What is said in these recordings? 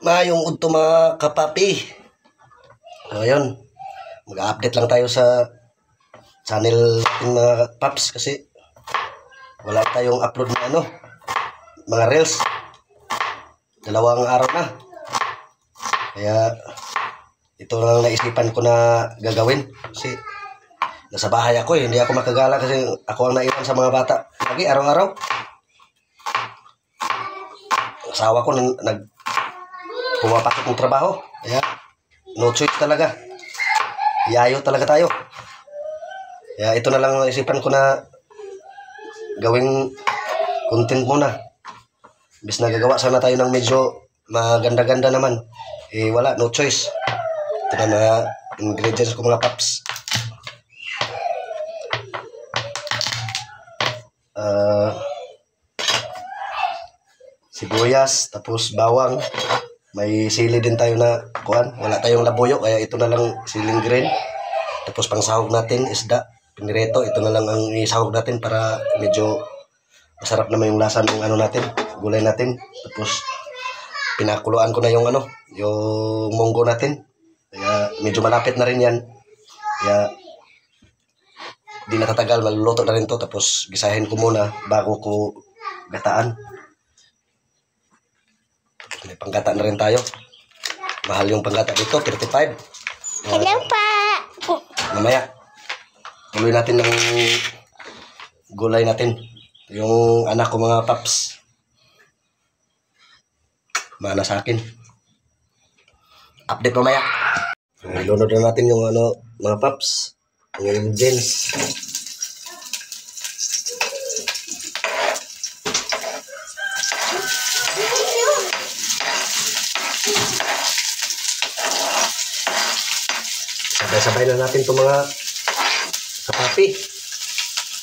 Maayong udto mga kapapi. So ayun, mag-update lang tayo sa channel ng mga paps kasi wala tayong upload na mga reels. Dalawang araw na. Kaya ito lang naisipan ko na gagawin kasi nasa bahay ako hindi ako makagala kasi ako ang naiwan sa mga bata. Lagi araw-araw. Asawa ko pumapasok ng trabaho. Kaya no choice talaga. Yayo talaga tayo. Kaya ito na lang ang isipan ko na gawing content muna. Bis na gagawa sana tayo ng medyo maganda-ganda naman. Wala, no choice. Ito na mga ingredients ko mga paps. Sibuyas, tapos bawang. May sili din tayo na kuhan. Wala tayong labuyo, kaya ito na lang siling green. Tapos pang sahog natin, isda, pinireto. Ito na lang ang isahog natin para medyo masarap naman yung lasa ng natin, gulay natin. Tapos pinakuluan ko na yung yung munggo natin. Kaya medyo malapit na rin yan. Kaya di natatagal, maluluto na rin to. Tapos gisahin ko muna bago ko gataan. May panggata na rin tayo. Mahal yung panggata dito, 35. Hello pa! Mamaya, tuloy natin ng gulay natin. Yung anak ko mga paps. Mana sa akin. Update mamaya. Ilunod na natin yung mga paps. Yung ingredients. Sabay-sabay na natin itong mga kapapi.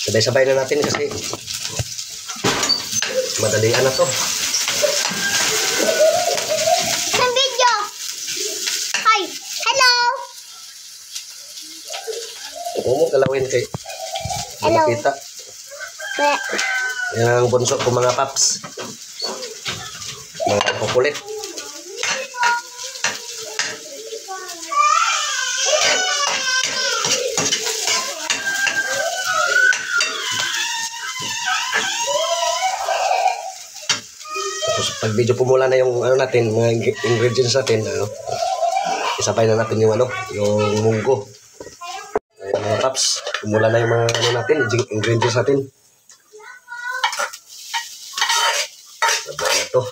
Sabay-sabay na natin kasi madalian na to. Ang video! Hi! Hello! Huwag mo galawin kay Hello. makita. Yung bunso ko mga paps. Mga kukulit. Pag medyo pumula na yung natin, mga ingredients natin, isabay na natin yung yung munggo. Ayan mga paps, pumula na yung mga natin, ingredients natin. Sabay na to.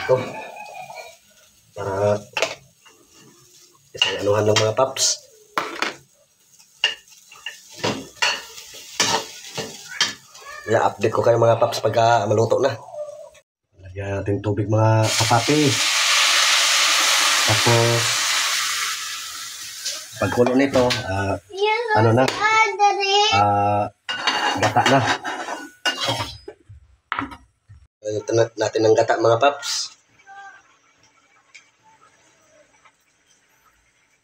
Ito para isang anuhan ng mga paps. Kaya update ko kayo mga paps pagka maluto na. Lagyan natin tubig mga kapapi. Tapos pagkulo nito gata na. Ito natin ng gata mga paps.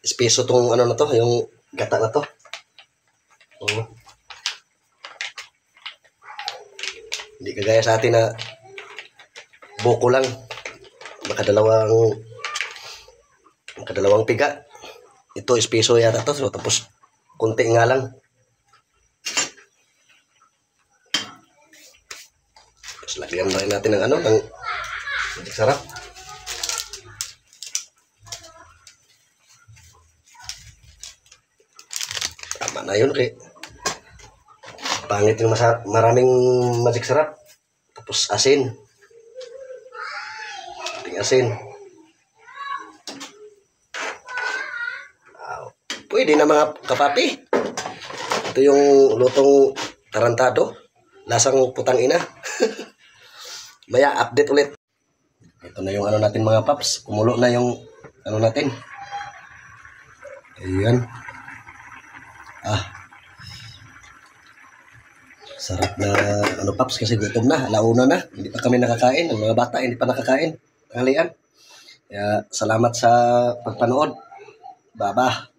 Espeso tong na to, yung gata na to. Hindi kagaya sa atin na buko lang. Makadalawang piga. Ito espeso yata to. So, tapos kunti nga lang. Tapos lagyan na rin natin ng ng magic sarap. Tama na yun kay pangit yung maraming magic sarap. Tapos asin. Asin. Pwede na mga kapapi. Ito yung lutong tarantado. Lasang putang ina. Maya update ulit. Ito na yung natin mga paps. Kumulo na yung natin. Ayan. Sarap na ano paps kasi gutom na. Alauna na. Hindi pa kami nakakain. Ang mga bata hindi pa nakakain. Tanghalian. Kaya salamat sa pagpanood. Baba.